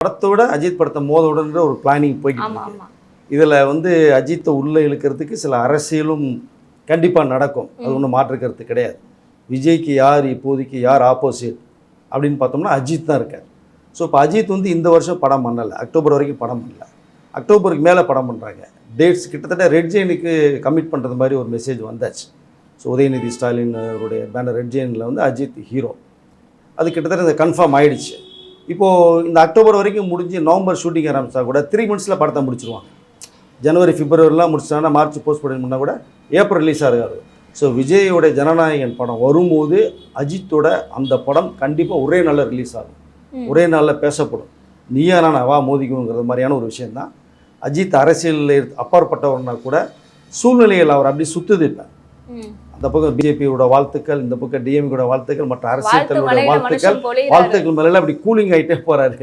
படத்தோட அஜித் படத்தை மோதோடன்ற ஒரு பிளானிங் போய்கிட்டு இருக்கு. இதில் வந்து அஜித்தை உள்ளே இழுக்கிறதுக்கு சில அரசியலும் கண்டிப்பாக நடக்கும். அது ஒன்றும் மாற்றுக்கிறது கிடையாது. விஜய்க்கு யார் இப்போதைக்கு யார் ஆப்போசிட் அப்படின்னு பார்த்தோம்னா அஜித் தான் இருக்கார். ஸோ இப்போ அஜித் வந்து இந்த வருஷம் படம் பண்ணலை, அக்டோபர் வரைக்கும் படம் பண்ணல, அக்டோபருக்கு மேலே படம் பண்ணுறாங்க. டேட்ஸ் கிட்டத்தட்ட ரெட் ஜெயினுக்கு கமிட் பண்ணுறது மாதிரி ஒரு மெசேஜ் வந்தாச்சு. ஸோ உதயநிதி ஸ்டாலின் அவருடைய பேனர் ரெட் ஜெயினில் வந்து அஜித் ஹீரோ, அது கிட்டத்தட்ட இந்த கன்ஃபார்ம் ஆகிடுச்சு. இப்போது இந்த அக்டோபர் வரைக்கும் முடிஞ்சு நவம்பர் ஷூட்டிங் ஆரம்பித்தா கூட 3 monthsல படத்தை முடிச்சிருவாங்க. ஜனவரி பிப்ரவரிலாம் முடிச்சிட்டாங்கன்னா மார்ச் போஸ்ட் பண்ணால் கூட ஏப்ரல் ரிலீஸ் ஆகாது. ஸோ விஜயோட ஜனநாயகன் படம் வரும்போது அஜித்தோட அந்த படம் கண்டிப்பாக ஒரே நாளில் ரிலீஸ் ஆகும், ஒரே நாளில் பேசப்படும். நீயா நான் வா மோதிக்குங்கிற மாதிரியான ஒரு விஷயந்தான். அஜித் அரசியலில் அப்பாற்பட்டவர்னா கூட சூழ்நிலைகள் அவர் அப்படி சுற்றுது. இப்போ அந்த பக்கம் பிஜேபியோட வாழ்த்துக்கள், இந்த பக்கம் டிஎம்கோட வாழ்த்துக்கள், மற்ற அரசியல் தலைவரோட வாழ்த்துக்கள் மேலே அப்படி கூலிங் ஆகிட்டே போகிறாரு.